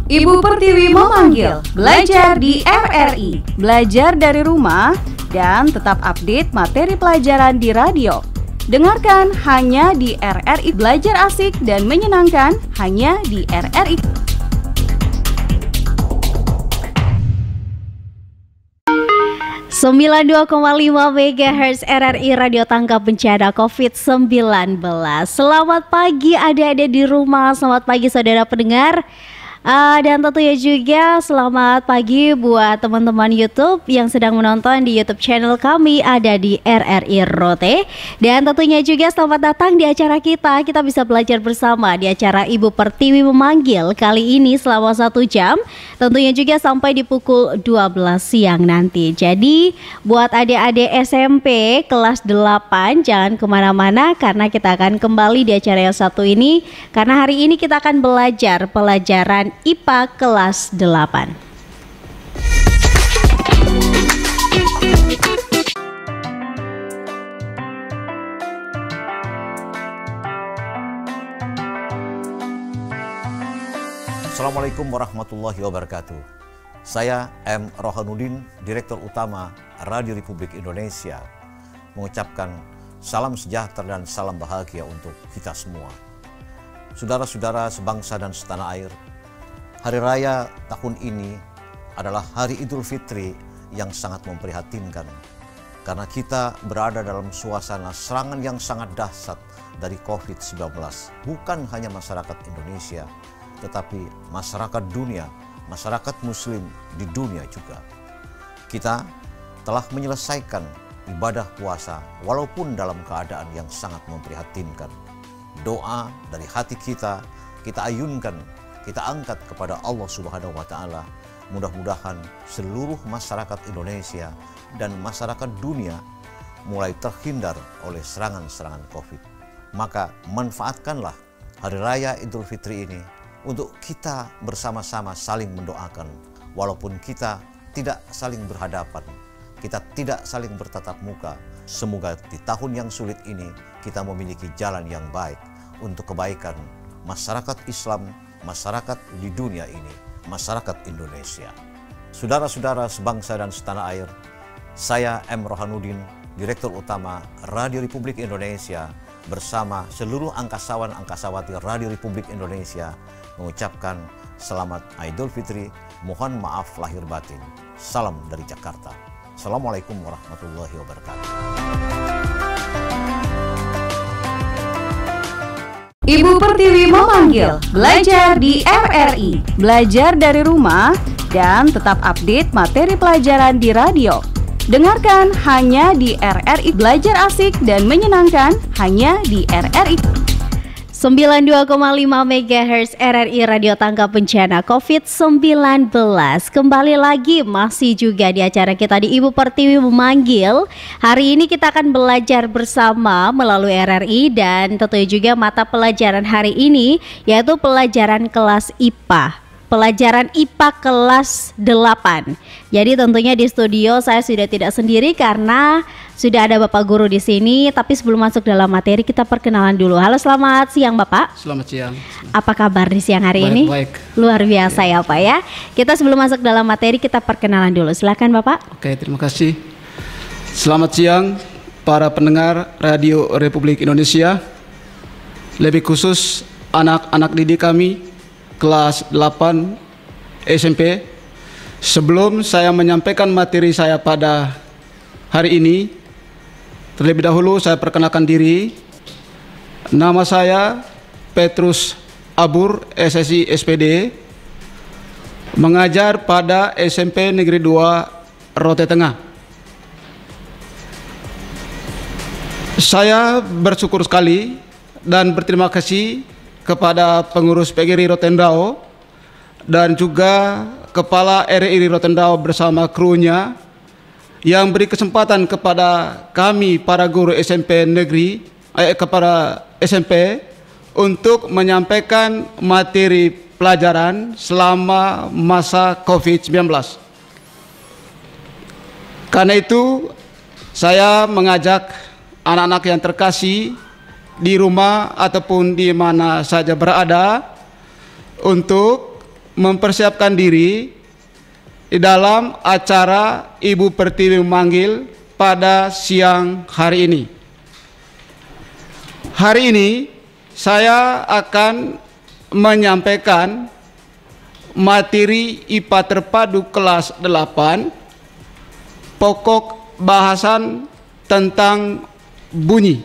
Ibu Pertiwi memanggil, belajar di RRI, belajar dari rumah, dan tetap update materi pelajaran di radio. Dengarkan hanya di RRI, belajar asik dan menyenangkan hanya di RRI. Sembilan 92,5 MHz RRI Radio Tanggap Bencana COVID-19. Selamat pagi adik-adik di rumah, selamat pagi saudara pendengar. Dan tentunya juga selamat pagi buat teman-teman YouTube yang sedang menonton di YouTube channel kami ada di RRI Rote. Dan tentunya juga selamat datang di acara kita bisa belajar bersama di acara Ibu Pertiwi Memanggil. Kali ini selama 1 jam, tentunya juga sampai di pukul 12 siang nanti. Jadi buat adik-adik SMP kelas 8 jangan kemana-mana karena kita akan kembali di acara yang satu ini. Karena hari ini kita akan belajar pelajaran IPA kelas 8. Assalamualaikum warahmatullahi wabarakatuh. Saya M. Rohanuddin, Direktur Utama Radio Republik Indonesia, mengucapkan salam sejahtera dan salam bahagia untuk kita semua. Saudara-saudara sebangsa dan setanah air, Hari Raya tahun ini adalah Hari Idul Fitri yang sangat memprihatinkan karena kita berada dalam suasana serangan yang sangat dahsyat dari COVID-19. Bukan hanya masyarakat Indonesia, tetapi masyarakat dunia, masyarakat muslim di dunia juga. Kita telah menyelesaikan ibadah puasa walaupun dalam keadaan yang sangat memprihatinkan. Doa dari hati kita ayunkan, kita angkat kepada Allah Subhanahu wa Ta'ala. Mudah-mudahan seluruh masyarakat Indonesia dan masyarakat dunia mulai terhindar oleh serangan-serangan COVID. Maka manfaatkanlah Hari Raya Idul Fitri ini untuk kita bersama-sama saling mendoakan. Walaupun kita tidak saling berhadapan, kita tidak saling bertatap muka. Semoga di tahun yang sulit ini kita memiliki jalan yang baik untuk kebaikan masyarakat Islam, masyarakat di dunia ini, masyarakat Indonesia. Saudara-saudara sebangsa dan setanah air, saya M. Rohanuddin, Direktur Utama Radio Republik Indonesia, bersama seluruh angkasawan-angkasawati Radio Republik Indonesia mengucapkan selamat Idul Fitri, mohon maaf lahir batin. Salam dari Jakarta. Assalamualaikum warahmatullahi wabarakatuh. Ibu Pertiwi memanggil, belajar di RRI, belajar dari rumah, dan tetap update materi pelajaran di radio. Dengarkan hanya di RRI, belajar asik dan menyenangkan hanya di RRI. 92,5 MHz RRI Radio Tanggap Bencana COVID-19. Kembali lagi masih juga di acara kita di Ibu Pertiwi Memanggil. Hari ini kita akan belajar bersama melalui RRI dan tentunya juga mata pelajaran hari ini yaitu pelajaran kelas IPA. Pelajaran IPA kelas 8. Jadi tentunya di studio saya sudah tidak sendiri karena sudah ada Bapak Guru di sini. Tapi sebelum masuk dalam materi kita perkenalan dulu. Halo, selamat siang Bapak. Selamat siang. Apa kabar di siang hari ini? Baik. Luar biasa ya Pak ya. Kita sebelum masuk dalam materi kita perkenalan dulu. Silakan Bapak. Oke, terima kasih. Selamat siang para pendengar Radio Republik Indonesia. Lebih khusus anak-anak didik kami kelas 8 SMP. Sebelum saya menyampaikan materi saya pada hari ini, terlebih dahulu saya perkenalkan diri. Nama saya Petrus Abur, SSI SPD, mengajar pada SMP Negeri 2 Rote Tengah. Saya bersyukur sekali dan berterima kasih kepada pengurus PGRI Rotendao dan juga Kepala RRI Rotendao bersama krunya yang beri kesempatan kepada kami para guru SMP negeri kepada SMP untuk menyampaikan materi pelajaran selama masa COVID-19. Karena itu saya mengajak anak-anak yang terkasih di rumah ataupun di mana saja berada untuk mempersiapkan diri di dalam acara Ibu Pertiwi memanggil pada siang hari ini. Hari ini saya akan menyampaikan materi IPA terpadu kelas 8, pokok bahasan tentang bunyi.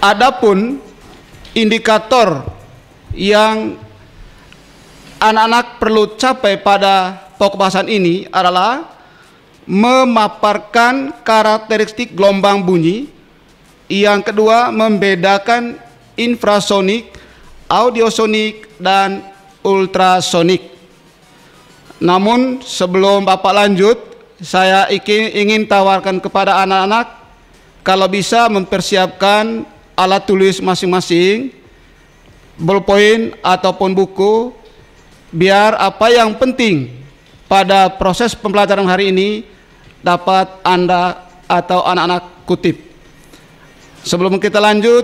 Adapun indikator yang anak-anak perlu capai pada pokok bahasan ini adalah memaparkan karakteristik gelombang bunyi. Yang kedua, membedakan infrasonik, audiosonik, dan ultrasonik. Namun sebelum Bapak lanjut, saya ingin tawarkan kepada anak-anak kalau bisa mempersiapkan alat tulis masing-masing, ballpoint ataupun buku, biar apa yang penting pada proses pembelajaran hari ini dapat Anda atau anak-anak kutip. Sebelum kita lanjut,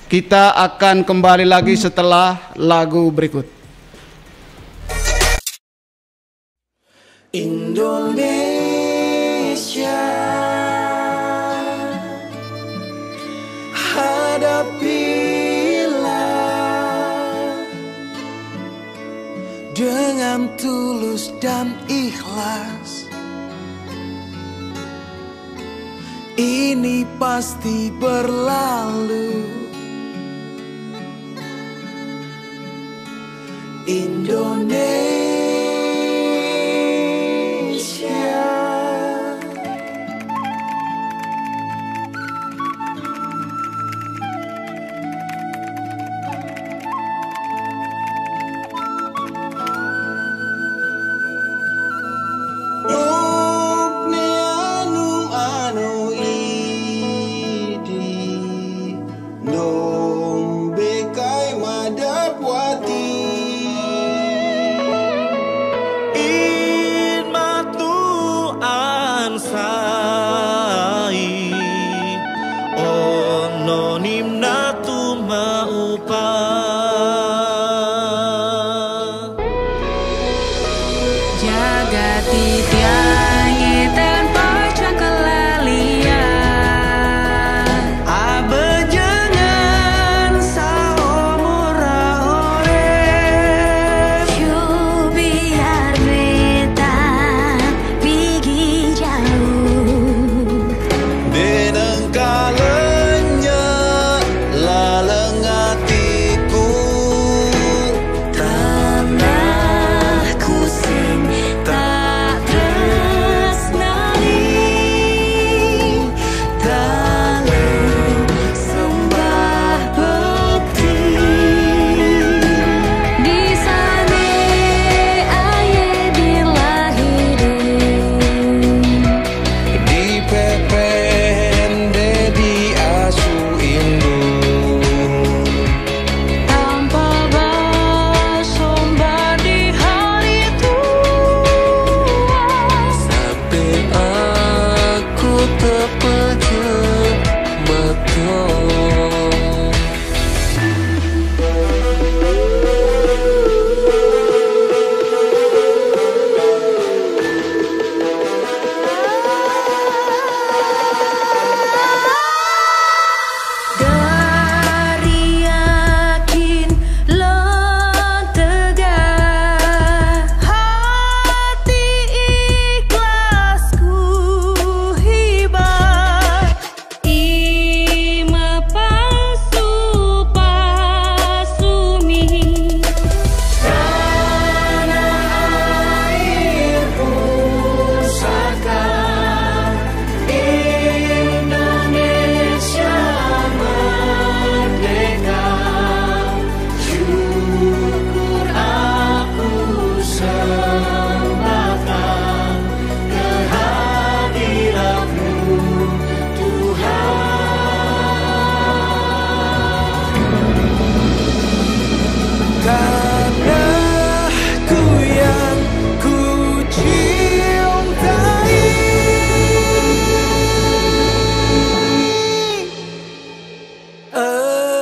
kita akan kembali lagi setelah lagu berikut. Indonesia, hadapilah dengan tulus dan ikhlas. Ini pasti berlalu. Indonesia,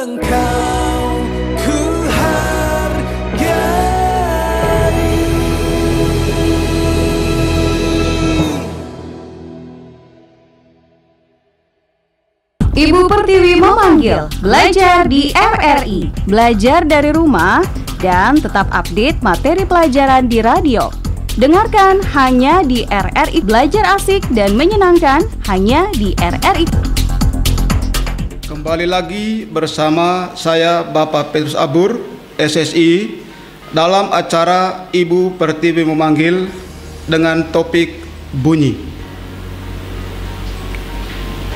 Engkau ku hargai. memanggil. Belajar di RRI, belajar dari rumah, dan tetap update materi pelajaran di radio. Dengarkan hanya di RRI, belajar asik dan menyenangkan hanya di RRI. Kembali lagi bersama saya Bapak Petrus Abur, SSI, dalam acara Ibu Pertiwi memanggil dengan topik bunyi.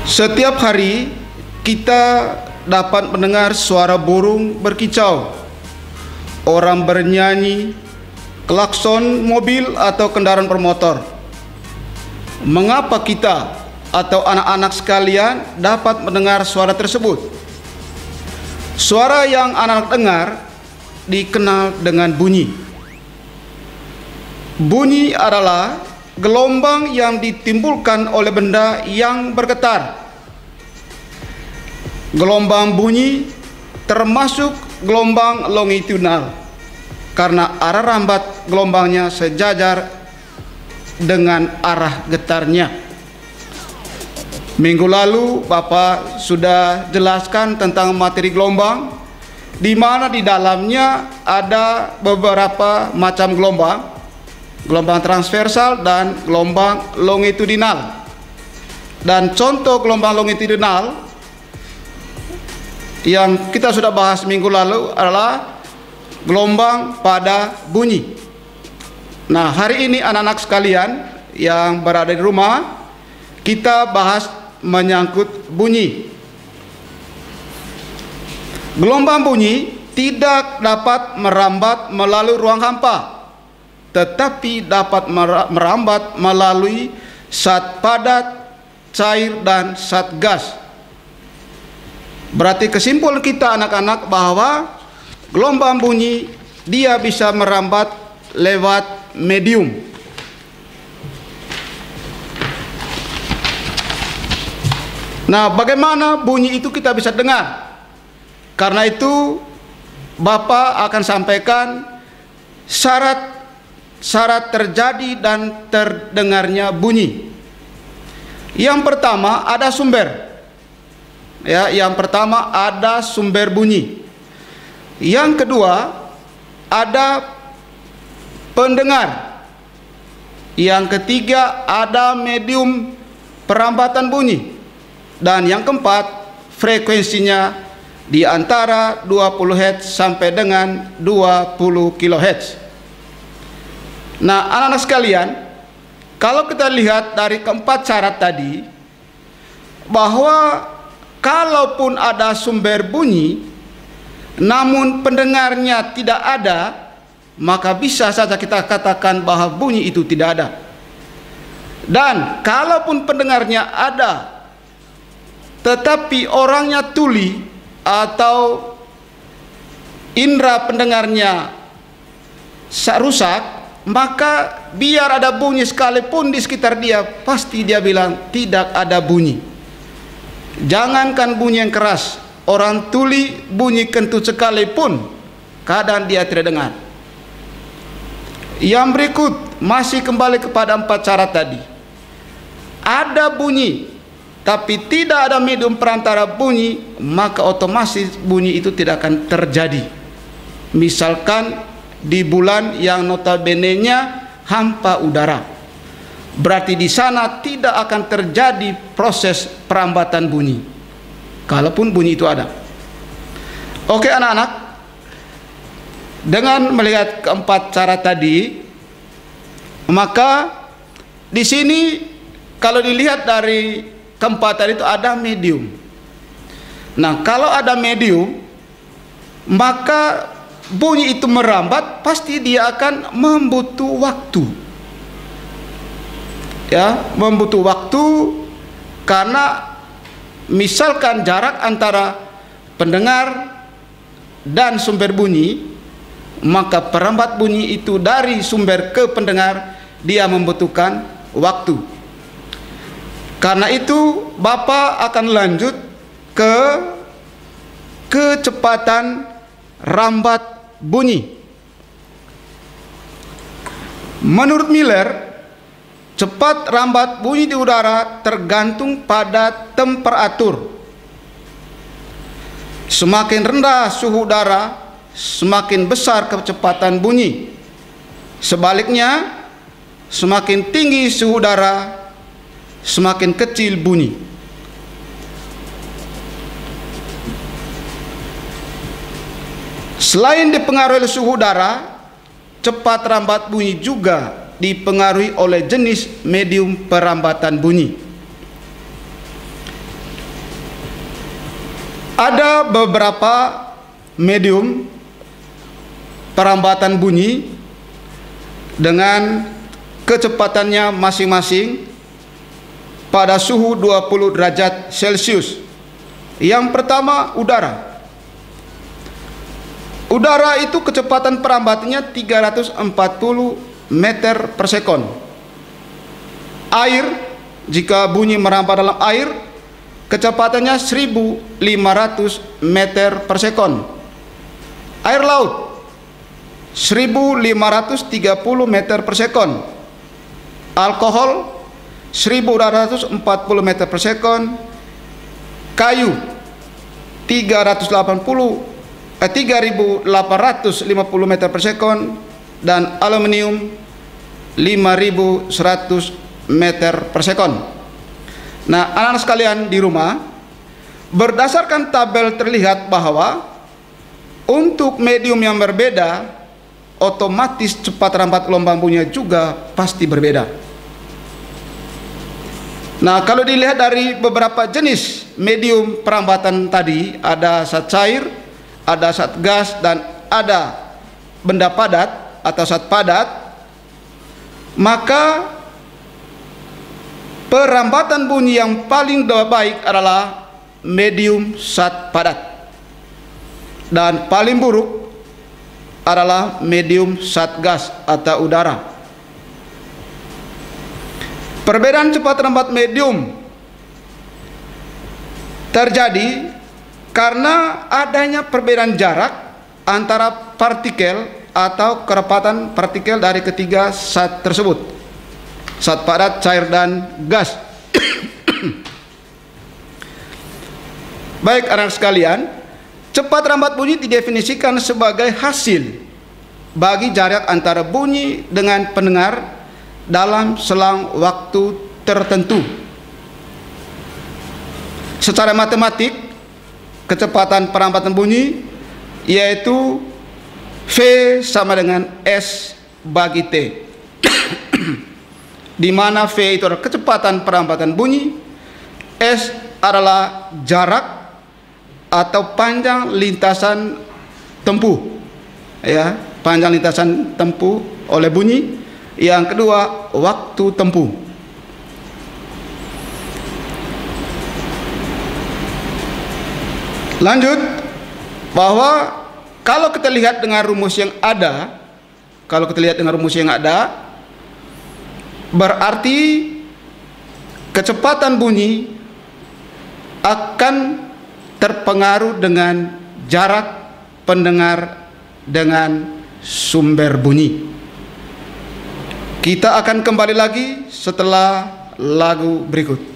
Setiap hari kita dapat mendengar suara burung berkicau, orang bernyanyi, klakson mobil atau kendaraan bermotor. Mengapa kita atau anak-anak sekalian dapat mendengar suara tersebut? Suara yang anak-anak dengar dikenal dengan bunyi. Bunyi adalah gelombang yang ditimbulkan oleh benda yang bergetar. Gelombang bunyi termasuk gelombang longitudinal karena arah rambat gelombangnya sejajar dengan arah getarnya. Minggu lalu Bapak sudah jelaskan tentang materi gelombang, di mana di dalamnya ada beberapa macam gelombang. Gelombang transversal dan gelombang longitudinal. Dan contoh gelombang longitudinal yang kita sudah bahas minggu lalu adalah gelombang pada bunyi. Nah, hari ini anak-anak sekalian yang berada di rumah, kita bahas menyangkut bunyi. Gelombang bunyi tidak dapat merambat melalui ruang hampa, tetapi dapat merambat melalui zat padat, cair, dan zat gas. Berarti kesimpulan kita anak-anak bahwa gelombang bunyi dia bisa merambat lewat medium. Nah, bagaimana bunyi itu kita bisa dengar? Karena itu Bapak akan sampaikan syarat terjadi dan terdengarnya bunyi. Yang pertama ada sumber. Ya, yang pertama ada sumber bunyi. Yang kedua ada pendengar. Yang ketiga ada medium perambatan bunyi. Dan yang keempat frekuensinya di antara 20 Hz sampai dengan 20 kHz. Nah, anak-anak sekalian, kalau kita lihat dari keempat syarat tadi, bahwa kalaupun ada sumber bunyi, namun pendengarnya tidak ada, maka bisa saja kita katakan bahwa bunyi itu tidak ada. Dan kalaupun pendengarnya ada, tetapi orangnya tuli atau indera pendengarnya rusak, maka biar ada bunyi sekalipun di sekitar dia, pasti dia bilang tidak ada bunyi. Jangankan bunyi yang keras, orang tuli bunyi kentut sekalipun kadang dia tidak dengar. Yang berikut masih kembali kepada 4 syarat tadi. Ada bunyi tapi tidak ada medium perantara bunyi, maka otomatis bunyi itu tidak akan terjadi. Misalkan di bulan yang notabene-nya hampa udara, berarti di sana tidak akan terjadi proses perambatan bunyi, kalaupun bunyi itu ada. Oke anak-anak, dengan melihat keempat cara tadi, maka di sini kalau dilihat dari keempat tadi itu ada medium. Nah, kalau ada medium, maka bunyi itu merambat, pasti dia akan membutuh waktu. Ya, membutuh waktu karena misalkan jarak antara pendengar dan sumber bunyi, maka perambat bunyi itu dari sumber ke pendengar dia membutuhkan waktu. Karena itu Bapak akan lanjut ke kecepatan rambat bunyi. Menurut Miller, cepat rambat bunyi di udara tergantung pada temperatur. Semakin rendah suhu udara, semakin besar kecepatan bunyi. Sebaliknya, semakin tinggi suhu udara, semakin kecil bunyi. Selain dipengaruhi oleh suhu udara, cepat rambat bunyi juga dipengaruhi oleh jenis medium perambatan bunyi. Ada beberapa medium perambatan bunyi dengan kecepatannya masing-masing pada suhu 20 derajat Celcius. Yang pertama, udara. Udara itu kecepatan perambatannya 340 meter per sekon. Air, jika bunyi merambat dalam air, kecepatannya 1500 meter per sekon. Air laut 1530 meter per sekon. Alkohol 1240 meter per sekon. Kayu 3850 meter per sekon, dan aluminium 5100 meter per sekon. Nah, anak-anak sekalian di rumah, berdasarkan tabel terlihat bahwa untuk medium yang berbeda, otomatis cepat rambat gelombang bunyinya juga pasti berbeda. Nah, kalau dilihat dari beberapa jenis medium perambatan tadi, ada zat cair, ada zat gas, dan ada benda padat atau zat padat, maka perambatan bunyi yang paling baik adalah medium zat padat, dan paling buruk adalah medium zat gas atau udara. Perbedaan cepat rambat medium terjadi karena adanya perbedaan jarak antara partikel atau kerapatan partikel dari ketiga zat tersebut. Zat padat, cair, dan gas. Baik anak sekalian, cepat rambat bunyi didefinisikan sebagai hasil bagi jarak antara bunyi dengan pendengar dalam selang waktu tertentu. Secara matematik, kecepatan perambatan bunyi yaitu V sama dengan S bagi T. Di mana V itu adalah kecepatan perambatan bunyi, S adalah jarak atau panjang lintasan tempuh, ya, panjang lintasan tempuh oleh bunyi. Yang kedua, waktu tempuh. Lanjut, bahwa kalau kita lihat dengan rumus yang ada, berarti kecepatan bunyi akan terpengaruh dengan jarak pendengar dengan sumber bunyi. Kita akan kembali lagi setelah lagu berikut.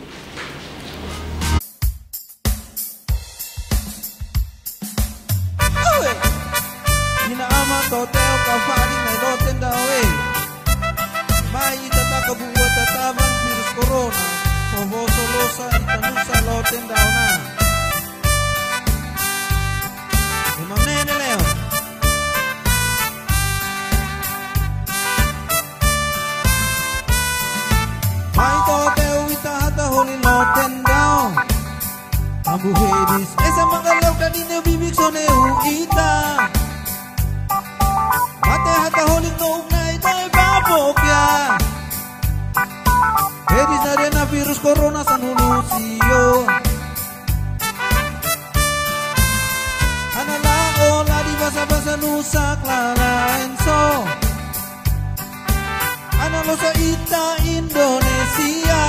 Ambu hedis, esa mangalaw kanina bibig so ne uita. Mate hata holing no ugnay tay babokya. Hedis na rin na virus corona sa nulusio. Analao ladi basa-basa nusa Clara Enso. Analo sa ita Indonesia.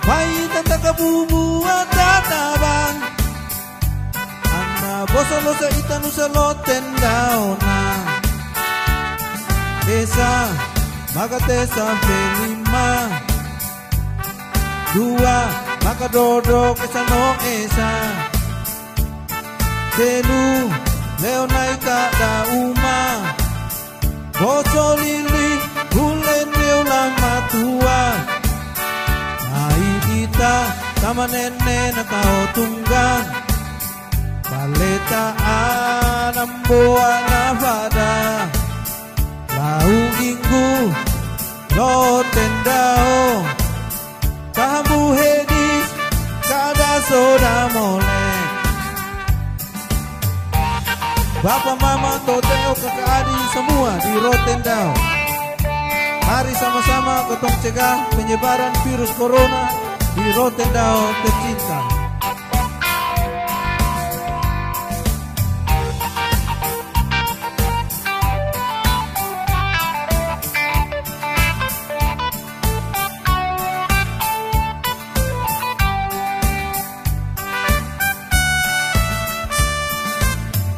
May tanda kabubuan tatabang Ana bosolo sa itanu sa loten daw na Esa magatesa felima Dua makadodok esa no esa telu leo naik kada uma boso lili bulen leo lama tua mai kita sama nenek na kau tunggang baleta anamboa nafada lau inggu lo tendao kamu hedis kada soda molek Bapak Mama Toteo kakak adik semua di Rotendao. Mari sama-sama ketong cegah penyebaran virus corona di Rotendao tercinta.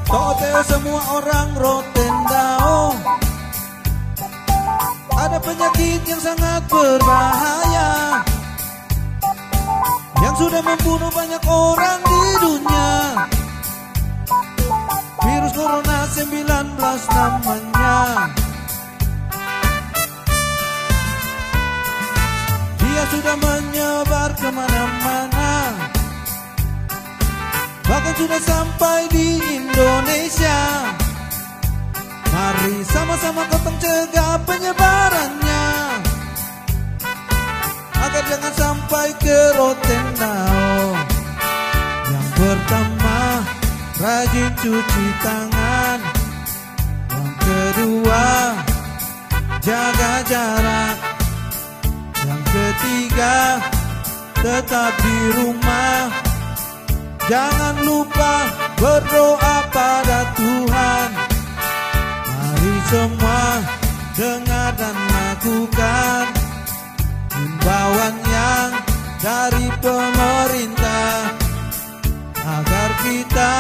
Toteo semua orang Rotendao, ada penyakit yang sangat berbahaya yang sudah membunuh banyak orang di dunia. Virus Corona 19 namanya. Dia sudah menyebar kemana-mana, bahkan sudah sampai di Indonesia. Mari sama-sama ketong cegah penyebarannya, agar jangan sampai ke Rotendao. Yang pertama, rajin cuci tangan. Yang kedua, jaga jarak. Yang ketiga, tetap di rumah. Jangan lupa berdoa pada Tuhan. Mari semua dengar dan lakukan himbauan yang dari pemerintah, agar kita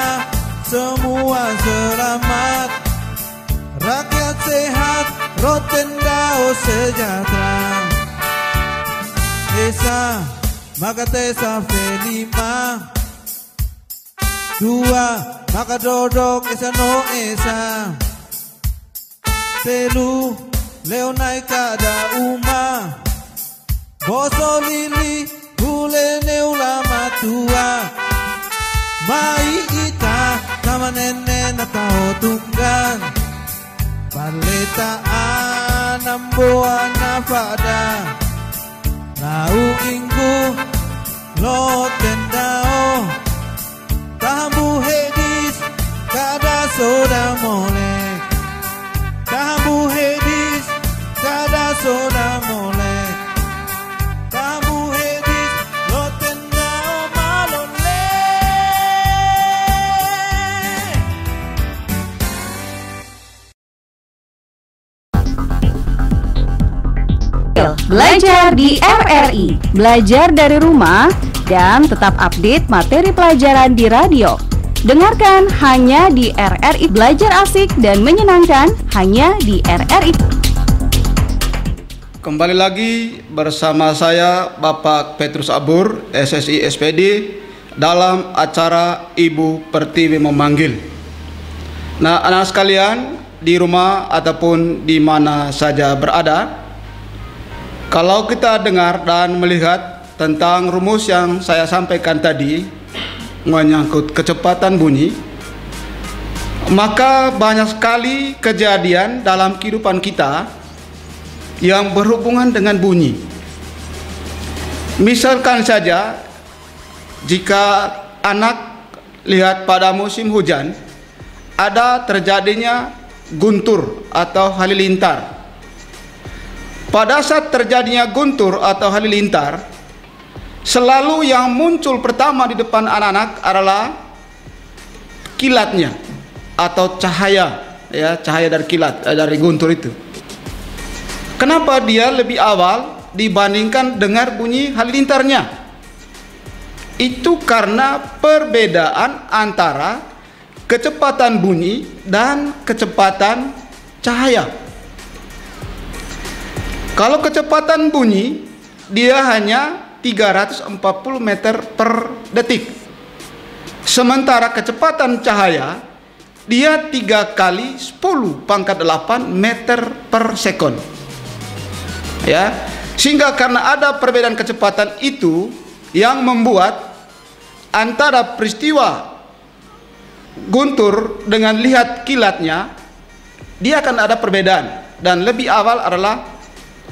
semua selamat, rakyat sehat, Rotendao sejahtera. Esa, maka tesa felima. Dua, maka dodok esa no esa. Telu, leo naik kada uma. Boso lili, hule neu lama tua. Mai ita, sama nenek na tao tunggan. Paleta anamboa nafada. Lau inggu, lo tendao. Tamu hedis, kada soda molek. Tamu hedis, kada soda molek. Tamu hedis, lo tendao malole. Belajar di RRI, belajar dari rumah dan tetap update materi pelajaran di radio. Dengarkan hanya di RRI, belajar asik dan menyenangkan hanya di RRI. Kembali lagi bersama saya Bapak Petrus Abur, SSI SPD, dalam acara Ibu Pertiwi Memanggil. Nah, anak sekalian di rumah ataupun di mana saja berada, kalau kita dengar dan melihat tentang rumus yang saya sampaikan tadi menyangkut kecepatan bunyi, maka banyak sekali kejadian dalam kehidupan kita yang berhubungan dengan bunyi. Misalkan saja, jika anak lihat pada musim hujan ada terjadinya guntur atau halilintar. Pada saat terjadinya guntur atau halilintar, selalu yang muncul pertama di depan anak-anak adalah kilatnya atau cahaya, ya, cahaya dari kilat, dari guntur itu. Kenapa dia lebih awal dibandingkan dengar bunyi halilintarnya? Itu karena perbedaan antara kecepatan bunyi dan kecepatan cahaya. Kalau kecepatan bunyi, dia hanya 340 meter per detik. Sementara kecepatan cahaya dia 3 kali 10 pangkat 8 meter per sekon. Ya, sehingga karena ada perbedaan kecepatan itu yang membuat antara peristiwa guntur dengan lihat kilatnya dia akan ada perbedaan, dan lebih awal adalah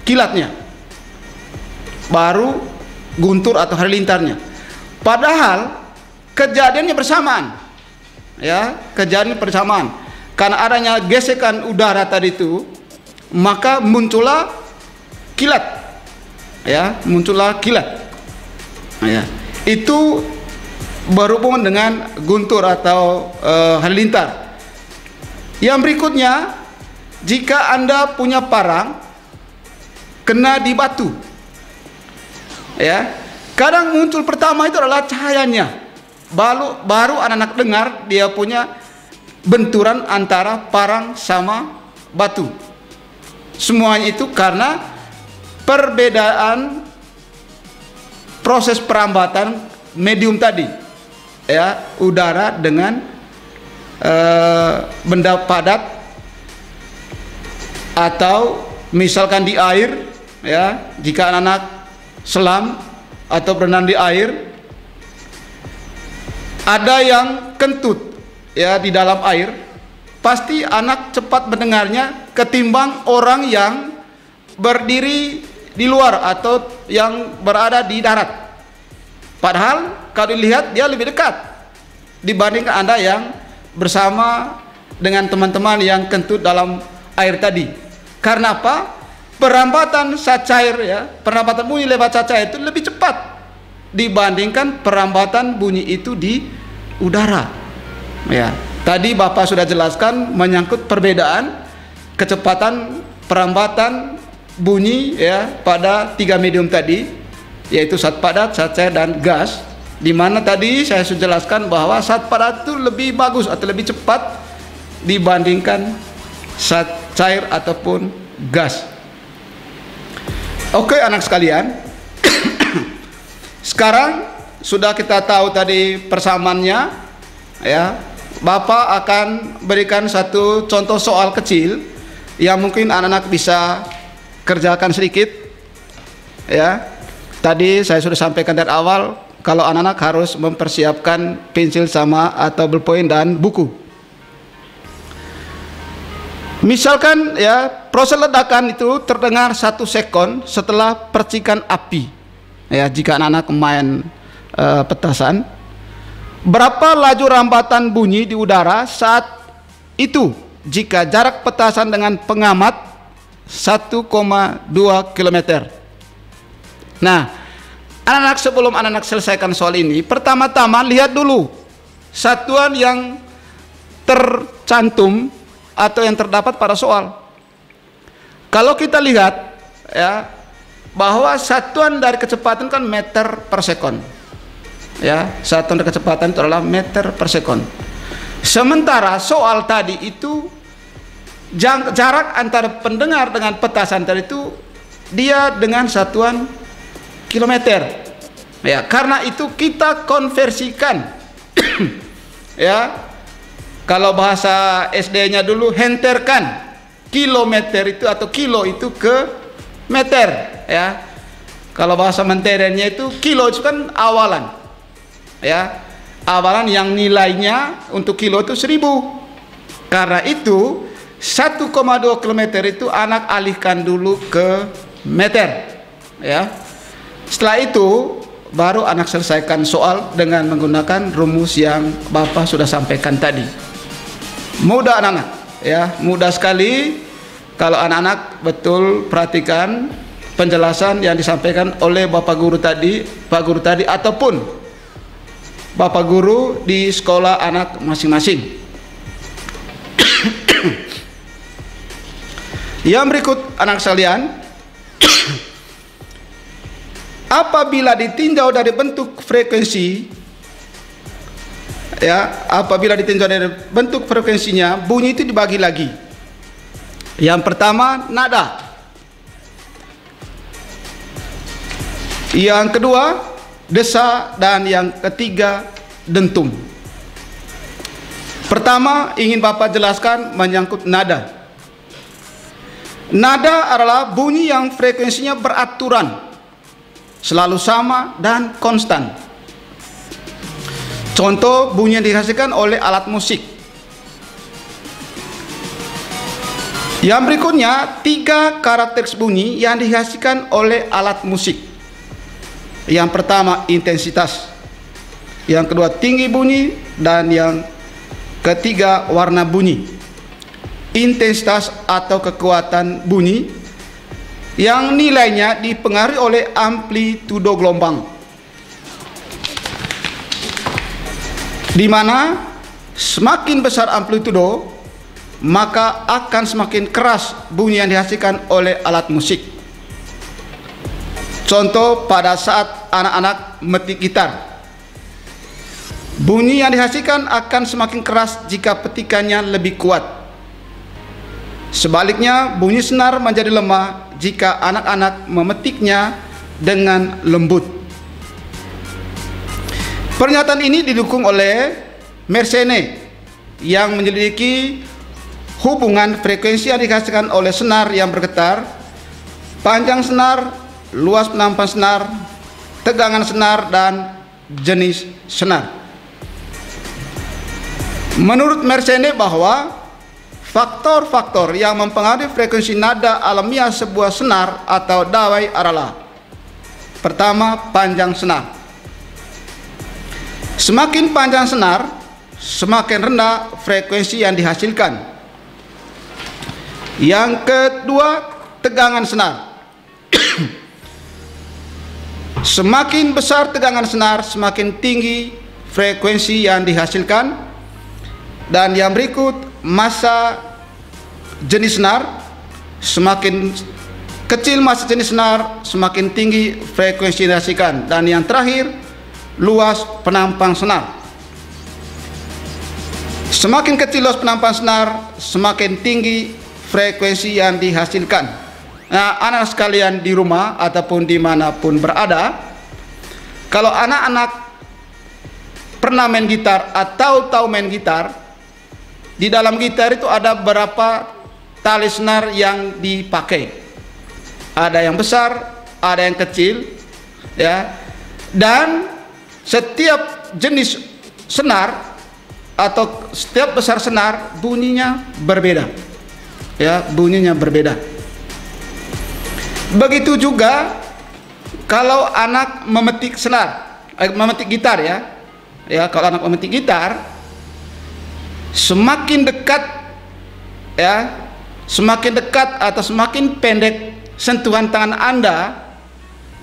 kilatnya, baru guntur atau halilintarnya. Padahal kejadiannya bersamaan, ya, kejadian bersamaan. Karena adanya gesekan udara tadi itu, maka muncullah kilat, ya, muncullah kilat. Ya, itu berhubungan dengan guntur atau halilintar. Yang berikutnya, jika Anda punya parang kena di batu, ya, kadang muncul pertama itu adalah cahayanya, baru anak-anak dengar dia punya benturan antara parang sama batu. Semuanya itu karena perbedaan proses perambatan medium tadi, ya, udara dengan benda padat, atau misalkan di air, ya, jika anak-anak selam atau berenang di air, ada yang kentut, ya, di dalam air, pasti anak cepat mendengarnya ketimbang orang yang berdiri di luar atau yang berada di darat. Padahal kalau dilihat dia lebih dekat dibandingkan Anda yang bersama dengan teman-teman yang kentut dalam air tadi. Karena apa? Perambatan zat cair, ya, perambatan bunyi lewat zat cair itu lebih cepat dibandingkan perambatan bunyi itu di udara. Ya, tadi Bapak sudah jelaskan menyangkut perbedaan kecepatan perambatan bunyi, ya, pada 3 medium tadi, yaitu zat padat, zat cair, dan gas. Di mana tadi saya sudah jelaskan bahwa zat padat itu lebih bagus atau lebih cepat dibandingkan zat cair ataupun gas. Oke, anak sekalian, sekarang sudah kita tahu tadi persamaannya, ya. Bapak akan berikan satu contoh soal kecil yang mungkin anak-anak bisa kerjakan sedikit, ya. Tadi saya sudah sampaikan dari awal kalau anak-anak harus mempersiapkan pensil sama atau ballpoint dan buku. Misalkan, ya, proses ledakan itu terdengar 1 sekon setelah percikan api, ya, jika anak-anak main petasan. Berapa laju rambatan bunyi di udara saat itu jika jarak petasan dengan pengamat 1,2 km. Nah, anak-anak, sebelum anak-anak selesaikan soal ini, pertama-tama lihat dulu satuan yang tercantum atau yang terdapat pada soal. Kalau kita lihat, ya, bahwa satuan dari kecepatan kan meter per sekon, ya, satuan dari kecepatan itu adalah meter per sekon. Sementara soal tadi itu jarak antara pendengar dengan petasan tadi itu dia dengan satuan kilometer, ya. Karena itu kita konversikan ya, kalau bahasa SD-nya dulu henterkan kilometer itu atau kilo itu ke meter, ya. Kalau bahasa menterennya itu kilo itu kan awalan, ya, awalan yang nilainya untuk kilo itu 1000. Karena itu 1,2 km itu anak alihkan dulu ke meter, ya. Setelah itu baru anak selesaikan soal dengan menggunakan rumus yang Bapak sudah sampaikan tadi. Mudah anak-anak, ya, mudah sekali kalau anak-anak betul perhatikan penjelasan yang disampaikan oleh Bapak Guru tadi, Pak Guru tadi, ataupun Bapak Guru di sekolah anak masing-masing. Yang berikut anak sekalian, apabila ditinjau dari bentuk frekuensi, ya, apabila ditinjau dari bentuk frekuensinya, bunyi itu dibagi lagi. Yang pertama nada, yang kedua desa, dan yang ketiga dentum. Pertama, ingin Bapak jelaskan menyangkut nada. Nada adalah bunyi yang frekuensinya beraturan, selalu sama dan konstan. Contoh bunyi yang dihasilkan oleh alat musik. Yang berikutnya, 3 karakter bunyi yang dihasilkan oleh alat musik. Yang pertama, intensitas. Yang kedua, tinggi bunyi. Dan yang ketiga, warna bunyi. Intensitas atau kekuatan bunyi yang nilainya dipengaruhi oleh amplitudo gelombang, di mana semakin besar amplitudo maka akan semakin keras bunyi yang dihasilkan oleh alat musik. Contoh pada saat anak-anak metik gitar, bunyi yang dihasilkan akan semakin keras jika petikannya lebih kuat. Sebaliknya, bunyi senar menjadi lemah jika anak-anak memetiknya dengan lembut. Pernyataan ini didukung oleh Mersenne yang menyelidiki hubungan frekuensi yang dihasilkan oleh senar yang bergetar, panjang senar, luas penampan senar, tegangan senar, dan jenis senar. Menurut Mersenne bahwa faktor-faktor yang mempengaruhi frekuensi nada alamiah sebuah senar atau dawai adalah: pertama, panjang senar. Semakin panjang senar, semakin rendah frekuensi yang dihasilkan. Yang kedua, tegangan senar. Semakin besar tegangan senar, semakin tinggi frekuensi yang dihasilkan. Dan yang berikut, massa jenis senar. Semakin kecil massa jenis senar, semakin tinggi frekuensi yang dihasilkan. Dan yang terakhir, luas penampang senar. Semakin kecil luas penampang senar, semakin tinggi frekuensi yang dihasilkan. Nah, anak sekalian di rumah ataupun dimanapun berada, kalau anak-anak pernah main gitar atau tahu main gitar, di dalam gitar itu ada berapa tali senar yang dipakai. Ada yang besar, ada yang kecil, ya. Dan setiap jenis senar atau setiap besar senar bunyinya berbeda. Ya, bunyinya berbeda. Begitu juga kalau anak memetik senar, memetik gitar, ya. Ya, kalau anak memetik gitar, semakin dekat, ya, semakin dekat atau semakin pendek sentuhan tangan Anda,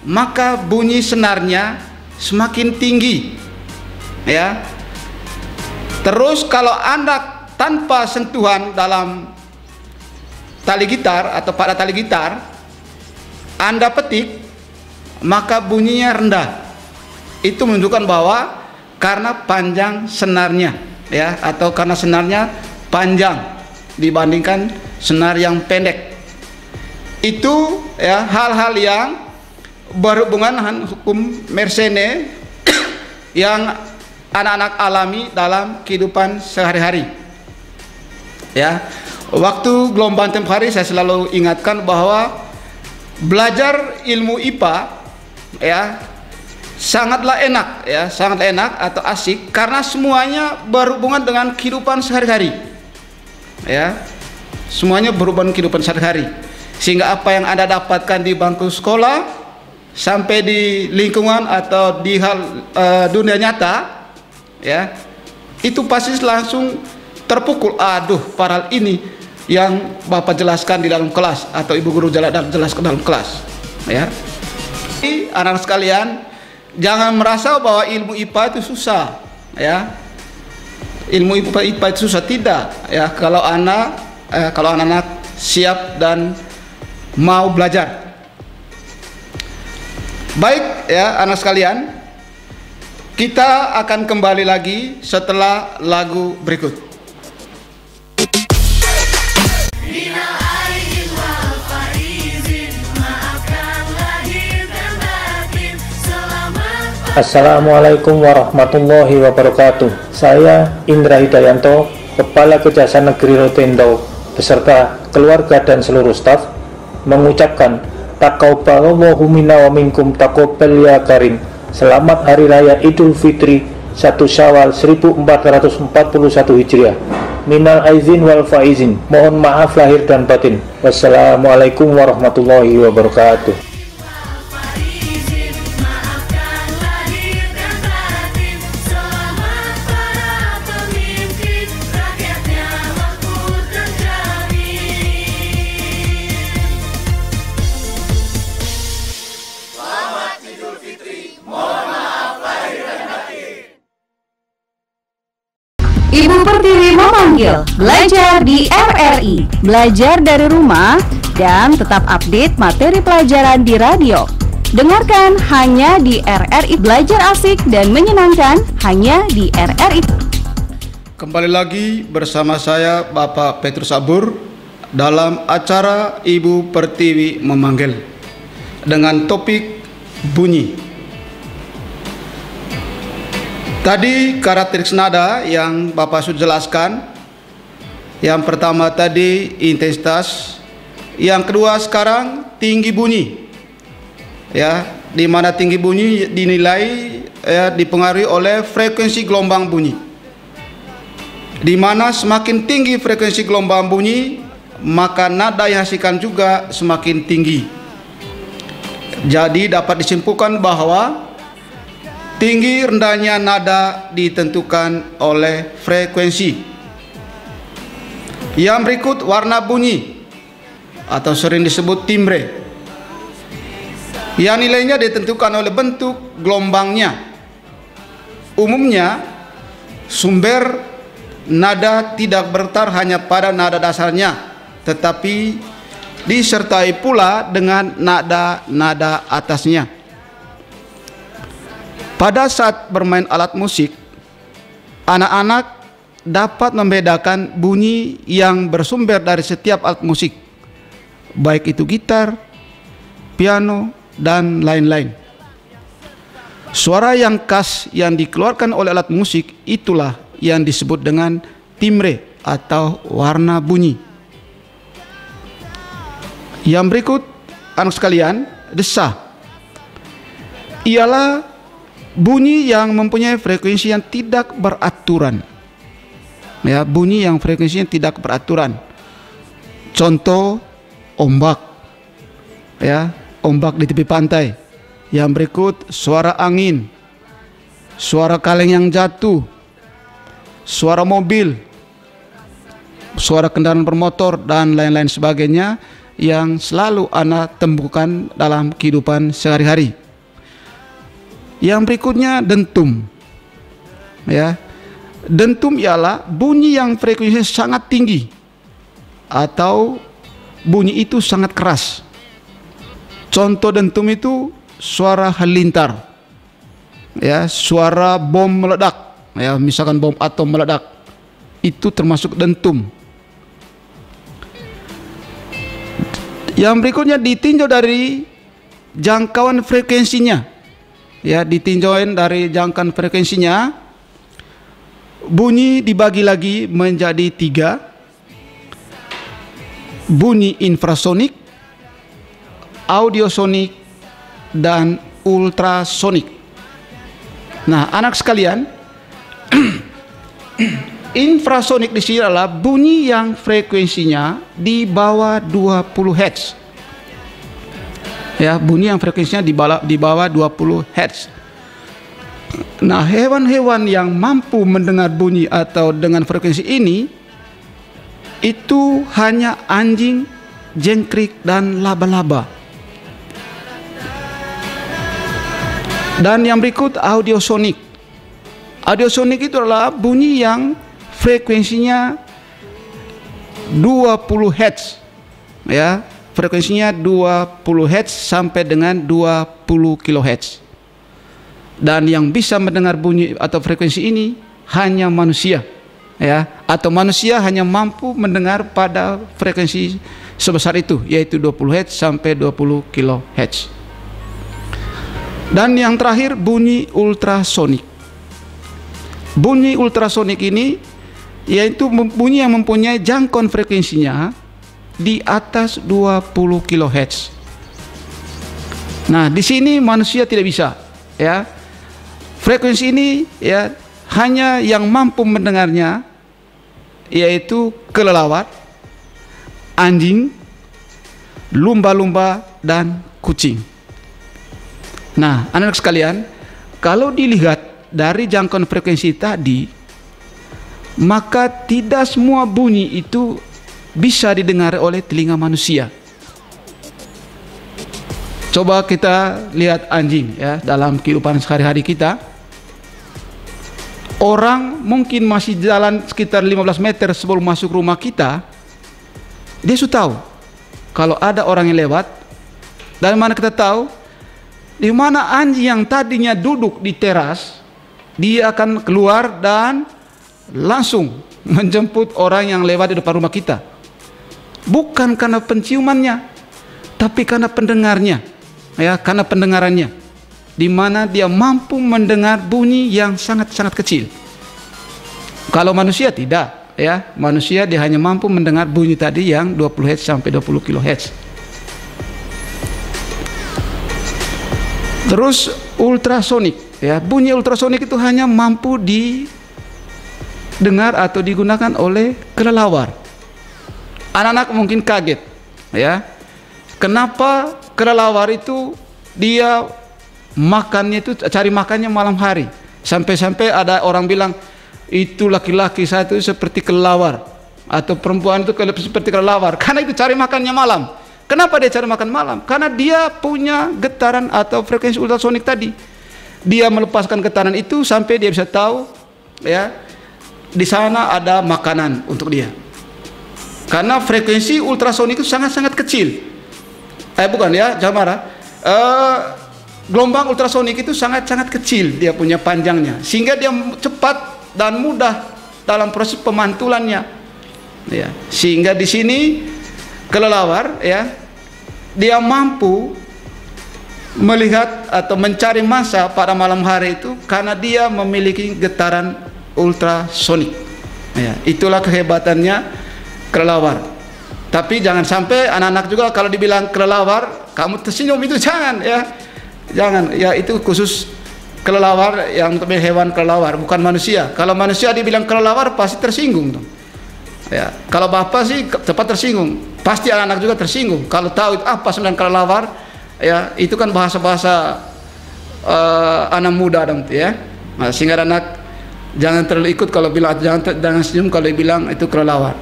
maka bunyi senarnya semakin tinggi, ya. Terus kalau Anda tanpa sentuhan dalam tali gitar atau pada tali gitar, Anda petik, maka bunyinya rendah. Itu menunjukkan bahwa karena panjang senarnya, ya, atau karena senarnya panjang dibandingkan senar yang pendek. Itu, ya, hal-hal yang berhubungan dengan hukum Mersenne yang anak-anak alami dalam kehidupan sehari-hari, ya. Waktu gelombang tempoh hari saya selalu ingatkan bahwa belajar ilmu IPA, ya, sangatlah enak, ya, sangatlah enak atau asik karena semuanya berhubungan dengan kehidupan sehari-hari, ya, semuanya berhubungan dengan kehidupan sehari-hari, sehingga apa yang Anda dapatkan di bangku sekolah sampai di lingkungan atau di hal dunia nyata, ya, itu pasti langsung terpukul. Aduh, padahal ini yang Bapak jelaskan di dalam kelas atau Ibu Guru jelaskan dalam kelas, ya. Jadi, anak sekalian, jangan merasa bahwa ilmu IPA itu susah, ya. Ilmu IPA itu susah, tidak, ya. Kalau anak-anak siap dan mau belajar. Baik, ya, anak sekalian, kita akan kembali lagi setelah lagu berikut. Assalamualaikum warahmatullahi wabarakatuh. Saya Indra Hidayanto, Kepala Kejaksaan Negeri Rotendao beserta keluarga dan seluruh staf mengucapkan taqabbalallahu minna wa minkum taqabbal ya karim. Selamat Hari Raya Idul Fitri 1 Syawal 1441 Hijriah. Minal aizin wal faizin. Mohon maaf lahir dan batin. Wassalamualaikum warahmatullahi wabarakatuh. Ibu Pertiwi memanggil, belajar di RRI, belajar dari rumah, dan tetap update materi pelajaran di radio. Dengarkan hanya di RRI, belajar asik dan menyenangkan hanya di RRI. Kembali lagi bersama saya Bapak Petrus Abur dalam acara Ibu Pertiwi memanggil dengan topik bunyi. Tadi karakteristik nada yang Bapak sudah jelaskan. Yang pertama tadi intensitas, yang kedua sekarang tinggi bunyi. Ya, di mana tinggi bunyi dinilai dipengaruhi oleh frekuensi gelombang bunyi. Di mana semakin tinggi frekuensi gelombang bunyi, maka nada yang dihasilkan juga semakin tinggi. Jadi dapat disimpulkan bahwa tinggi rendahnya nada ditentukan oleh frekuensi. Yang berikut warna bunyi atau sering disebut timbre, yang nilainya ditentukan oleh bentuk gelombangnya. Umumnya sumber nada tidak bergetar hanya pada nada dasarnya, tetapi disertai pula dengan nada-nada atasnya. Pada saat bermain alat musik, anak-anak dapat membedakan bunyi yang bersumber dari setiap alat musik, baik itu gitar, piano, dan lain-lain. Suara yang khas yang dikeluarkan oleh alat musik itulah yang disebut dengan timbre atau warna bunyi. Yang berikut, anak sekalian, desa ialah bunyi yang mempunyai frekuensi yang tidak beraturan. Ya, bunyi yang frekuensinya tidak beraturan. Contoh ombak. Ya, ombak di tepi pantai. Yang berikut suara angin, suara kaleng yang jatuh, suara mobil, suara kendaraan bermotor dan lain-lain sebagainya yang selalu anak temukan dalam kehidupan sehari-hari. Yang berikutnya dentum. Ya. Dentum ialah bunyi yang frekuensinya sangat tinggi atau bunyi itu sangat keras. Contoh dentum itu suara halilintar. Ya, suara bom meledak. Ya, misalkan bom atom meledak. Itu termasuk dentum. Yang berikutnya ditinjau dari jangkauan frekuensinya. Ya, ditinjauin dari jangkauan frekuensinya, bunyi dibagi lagi menjadi 3. Bunyi infrasonik, audiosonik, dan ultrasonik. Nah, anak sekalian, infrasonik di sini adalah bunyi yang frekuensinya di bawah 20 Hz. Ya, bunyi yang frekuensinya di bawah 20 Hz. Nah, hewan-hewan yang mampu mendengar bunyi atau dengan frekuensi ini itu hanya anjing, jengkrik, dan laba-laba. Dan yang berikut audiosonik. Audiosonik itu adalah bunyi yang frekuensinya 20 Hz. Ya, frekuensinya 20 Hz sampai dengan 20 kHz. Dan yang bisa mendengar bunyi atau frekuensi ini hanya manusia. Ya, atau manusia hanya mampu mendengar pada frekuensi sebesar itu, yaitu 20 Hz sampai 20 kHz. Dan yang terakhir bunyi ultrasonik. bunyi ultrasonik ini yaitu bunyi yang mempunyai jangkauan frekuensinya di atas 20 kHz. Nah, di sini manusia tidak bisa, ya. Frekuensi ini ya hanya yang mampu mendengarnya yaitu kelelawar, anjing, lumba-lumba dan kucing. Nah, anak-anak sekalian, kalau dilihat dari jangkauan frekuensi tadi, maka tidak semua bunyi itu bisa didengar oleh telinga manusia. Coba kita lihat anjing ya dalam kehidupan sehari-hari kita. Orang mungkin masih jalan sekitar 15 meter sebelum masuk rumah kita, dia sudah tahu kalau ada orang yang lewat. Dari mana kita tahu? Di mana anjing yang tadinya duduk di teras, dia akan keluar dan langsung menjemput orang yang lewat di depan rumah kita. Bukan karena penciumannya, tapi karena pendengarnya, ya, karena pendengarannya, di mana dia mampu mendengar bunyi yang sangat-sangat kecil. Kalau manusia tidak, ya, manusia dia hanya mampu mendengar bunyi tadi yang 20 Hz sampai 20 kHz. Terus ultrasonik, ya, bunyi ultrasonik itu hanya mampu didengar atau digunakan oleh kelelawar. Anak-anak mungkin kaget, ya, kenapa kelelawar itu dia makannya itu cari makannya malam hari, sampai-sampai ada orang bilang itu laki-laki saya itu seperti kelelawar atau perempuan itu seperti kelelawar karena itu cari makannya malam. Kenapa dia cari makan malam? Karena dia punya getaran atau frekuensi ultrasonik tadi. Dia melepaskan getaran itu sampai dia bisa tahu, ya, di sana ada makanan untuk dia. Karena frekuensi ultrasonik itu sangat-sangat kecil. Bukan ya, jangan marah. Gelombang ultrasonik itu sangat-sangat kecil dia punya panjangnya, sehingga dia cepat dan mudah dalam proses pemantulannya. Ya, sehingga di sini kelelawar, ya, dia mampu melihat atau mencari massa pada malam hari itu karena dia memiliki getaran ultrasonik. Ya, itulah kehebatannya kelelawar. Tapi jangan sampai anak-anak juga kalau dibilang kelelawar kamu tersenyum, itu jangan, ya. Jangan, ya, itu khusus kelelawar yang untuk hewan kelelawar, bukan manusia. Kalau manusia dibilang kelelawar pasti tersinggung dong. Ya, kalau bapak sih cepat tersinggung, pasti anak-anak juga tersinggung kalau tahu itu apa sebenarnya kelelawar, ya, itu kan bahasa-bahasa anak muda dong, ya. Nah, sehingga anak jangan terlalu ikut kalau bilang, jangan senyum kalau bilang itu kelelawar.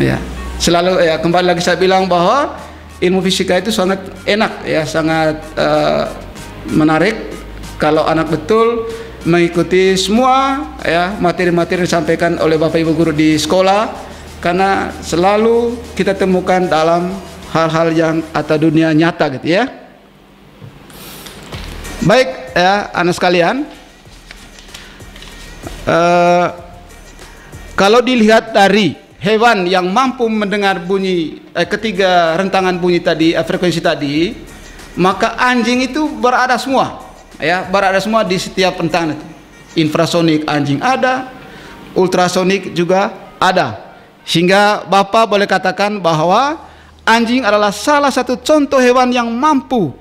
Ya, selalu, ya, kembali lagi saya bilang bahwa ilmu fisika itu sangat enak, ya, sangat menarik kalau anak betul mengikuti semua, ya, materi-materi yang disampaikan oleh Bapak Ibu guru di sekolah, karena selalu kita temukan dalam hal-hal yang atau dunia nyata gitu, ya. Baik, ya, anak sekalian, kalau dilihat dari hewan yang mampu mendengar bunyi ketiga rentangan bunyi tadi, frekuensi tadi, maka anjing itu berada semua, ya, berada semua di setiap rentangan itu. Infrasonik anjing ada, ultrasonik juga ada, sehingga Bapak boleh katakan bahwa anjing adalah salah satu contoh hewan yang mampu,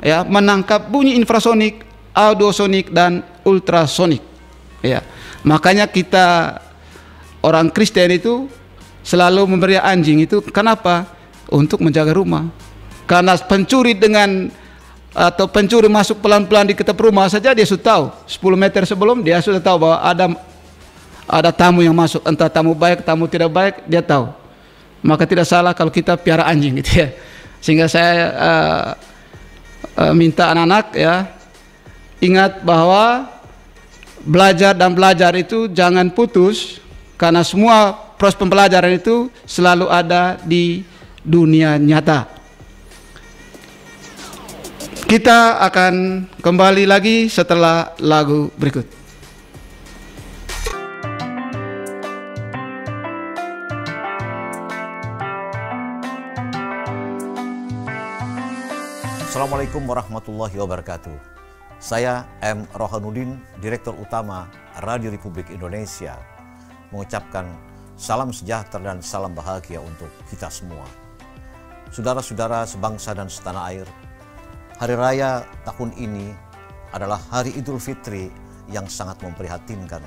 ya, menangkap bunyi infrasonik, audiosonik dan ultrasonik, ya. Makanya kita orang Kristen itu selalu memberi anjing itu, kenapa? Untuk menjaga rumah. Karena pencuri atau pencuri masuk pelan-pelan di ketep rumah saja dia sudah tahu. 10 meter sebelum dia sudah tahu bahwa ada tamu yang masuk, entah tamu baik, tamu tidak baik, dia tahu. Maka tidak salah kalau kita piara anjing gitu, ya. Sehingga saya minta anak-anak, ya, ingat bahwa belajar itu jangan putus, karena semua proses pembelajaran itu selalu ada di dunia nyata. Kita akan kembali lagi setelah lagu berikut. Assalamualaikum warahmatullahi wabarakatuh. Saya M. Rohanuddin, Direktur Utama Radio Republik Indonesia mengucapkan salam sejahtera dan salam bahagia untuk kita semua. Saudara-saudara sebangsa dan setanah air, hari raya tahun ini adalah hari Idul Fitri yang sangat memprihatinkan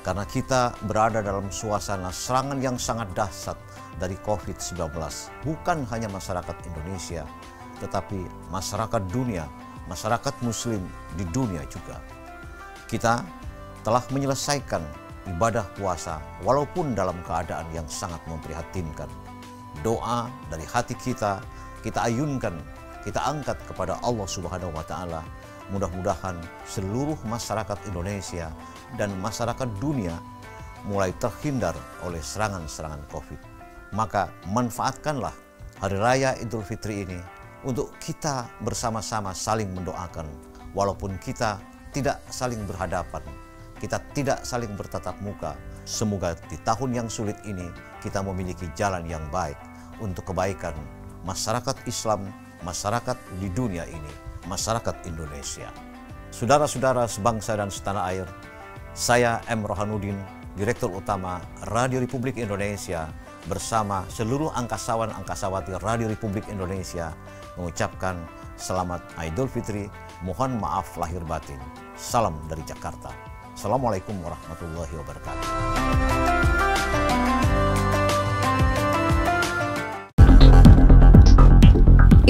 karena kita berada dalam suasana serangan yang sangat dahsyat dari COVID-19. Bukan hanya masyarakat Indonesia, tetapi masyarakat dunia, masyarakat muslim di dunia juga. Kita telah menyelesaikan ibadah puasa walaupun dalam keadaan yang sangat memprihatinkan. Doa dari hati kita ayunkan, kita angkat kepada Allah Subhanahu wa taala. Mudah-mudahan seluruh masyarakat Indonesia dan masyarakat dunia mulai terhindar oleh serangan-serangan Covid. Maka manfaatkanlah hari raya Idul Fitri ini untuk kita bersama-sama saling mendoakan. Walaupun kita tidak saling berhadapan, kita tidak saling bertatap muka. Semoga di tahun yang sulit ini kita memiliki jalan yang baik untuk kebaikan masyarakat Islam, masyarakat di dunia ini, masyarakat Indonesia. Saudara-saudara sebangsa dan setanah air, saya M. Rohanuddin, Direktur Utama Radio Republik Indonesia, bersama seluruh angkasawan-angkasawati Radio Republik Indonesia mengucapkan selamat Idul Fitri, mohon maaf lahir batin. Salam dari Jakarta. Assalamualaikum warahmatullahi wabarakatuh.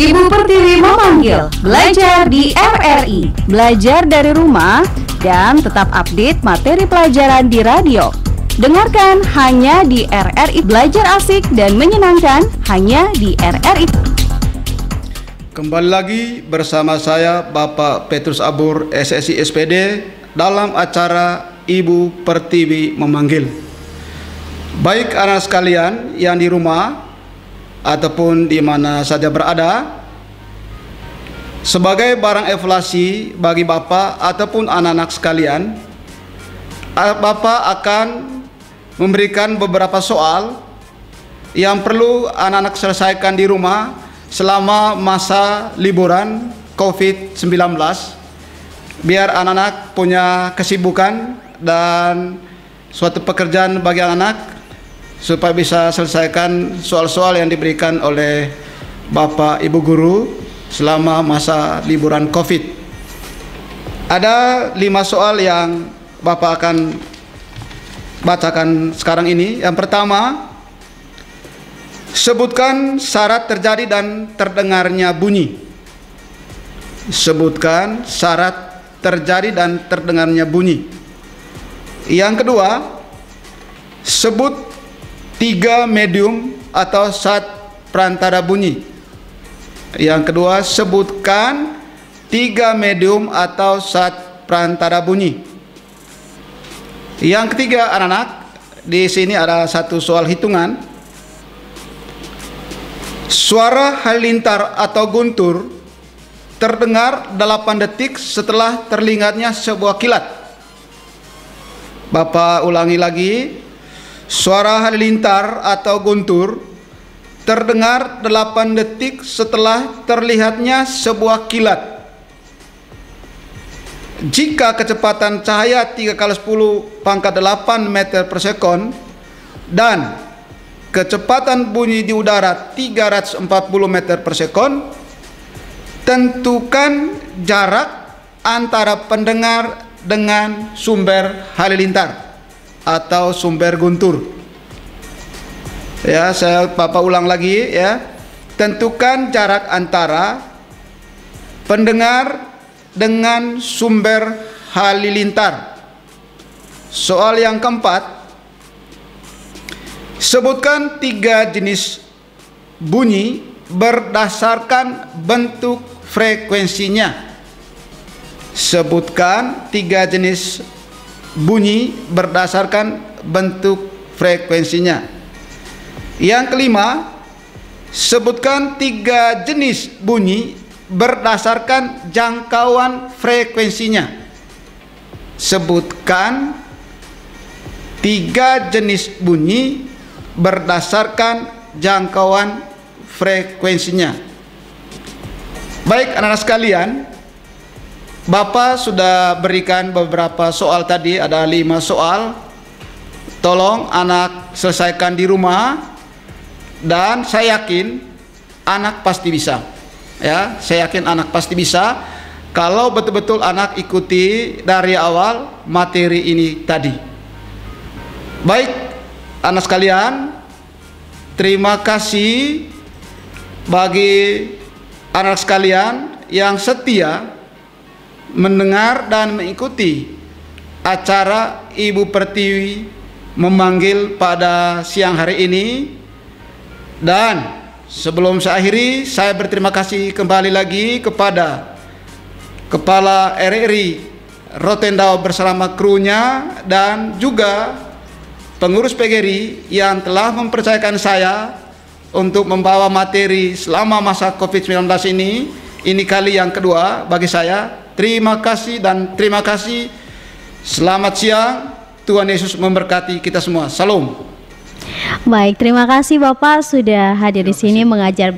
Ibu Pertiwi memanggil, belajar di RRI, belajar dari rumah dan tetap update materi pelajaran di radio. Dengarkan hanya di RRI, belajar asik dan menyenangkan hanya di RRI. Kembali lagi bersama saya Bapak Petrus Abur, SSI SPD, dalam acara Ibu Pertiwi memanggil. Baik anak sekalian yang di rumah ataupun di mana saja berada, sebagai barang evaluasi bagi Bapak ataupun anak-anak sekalian, Bapak akan memberikan beberapa soal yang perlu anak-anak selesaikan di rumah selama masa liburan COVID-19, biar anak-anak punya kesibukan dan suatu pekerjaan bagi anak-anak supaya bisa selesaikan soal-soal yang diberikan oleh Bapak Ibu Guru selama masa liburan COVID. Ada 5 soal yang Bapak akan bacakan sekarang ini. Yang pertama, sebutkan syarat terjadi dan terdengarnya bunyi. Sebutkan syarat terjadi dan terdengarnya bunyi. Yang kedua, sebut 3 medium atau zat perantara bunyi. Yang kedua, sebutkan 3 medium atau zat perantara bunyi. Yang ketiga, anak-anak, di sini ada satu soal hitungan. Suara halilintar atau guntur terdengar 8 detik setelah terlihatnya sebuah kilat. Bapak ulangi lagi. Suara halilintar atau guntur terdengar 8 detik setelah terlihatnya sebuah kilat. Jika kecepatan cahaya 3×10⁸ meter per sekon dan kecepatan bunyi di udara 340 meter per sekon, tentukan jarak antara pendengar dengan sumber halilintar atau sumber guntur. Ya, Bapak ulang lagi ya. Tentukan jarak antara pendengar dengan sumber halilintar. Soal yang keempat, sebutkan 3 jenis bunyi berdasarkan bentuk frekuensinya. Sebutkan 3 jenis bunyi berdasarkan bentuk frekuensinya. Yang kelima, sebutkan 3 jenis bunyi berdasarkan jangkauan frekuensinya. Sebutkan 3 jenis bunyi berdasarkan jangkauan frekuensinya. Baik anak-anak sekalian, Bapak sudah berikan beberapa soal tadi, ada 5 soal. Tolong anak selesaikan di rumah, dan saya yakin anak pasti bisa. Ya, saya yakin anak pasti bisa kalau betul-betul anak ikuti dari awal materi ini tadi. Baik, anak sekalian, terima kasih bagi anak sekalian yang setia mendengar dan mengikuti acara Ibu Pertiwi memanggil pada siang hari ini. Dan sebelum saya akhiri, saya berterima kasih kembali lagi kepada Kepala RRI Rotendao bersama krunya dan juga pengurus PGRI yang telah mempercayakan saya untuk membawa materi selama masa COVID-19 ini. Ini kali yang kedua bagi saya. Terima kasih dan terima kasih. Selamat siang. Tuhan Yesus memberkati kita semua. Salam. Baik, terima kasih Bapak sudah hadir di sini mengajar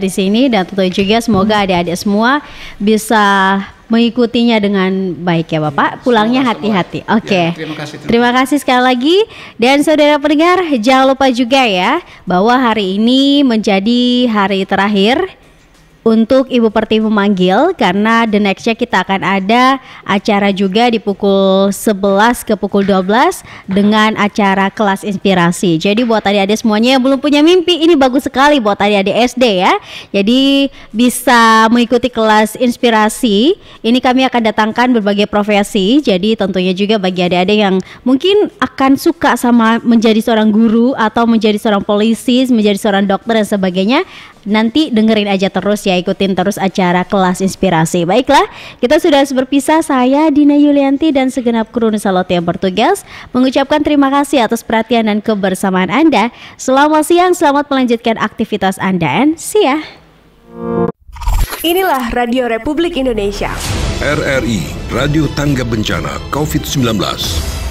di sini, dan tentu juga semoga adik-adik semua bisa mengikutinya dengan baik ya Bapak. Pulangnya hati-hati. Oke. Terima kasih sekali lagi. Dan saudara pendengar, jangan lupa juga ya bahwa hari ini menjadi hari terakhir untuk Ibu Pertiwi memanggil, karena the nextnya kita akan ada acara juga di pukul 11 ke pukul 12 dengan acara kelas inspirasi. Jadi buat adik-adik semuanya yang belum punya mimpi, ini bagus sekali buat adik-adik SD ya. Jadi bisa mengikuti kelas inspirasi. Ini kami akan datangkan berbagai profesi. Jadi tentunya juga bagi adik-adik yang mungkin akan suka sama menjadi seorang guru atau menjadi seorang polisi, menjadi seorang dokter dan sebagainya, nanti dengerin aja terus ya, ikutin terus acara kelas inspirasi. Baiklah, kita sudah berpisah. Saya Dina Yulianti dan segenap kru Nusa Lotte yang bertugas mengucapkan terima kasih atas perhatian dan kebersamaan Anda. Selamat siang, selamat melanjutkan aktivitas Anda, and see ya. Inilah Radio Republik Indonesia. RRI, Radio Tangga Bencana COVID-19.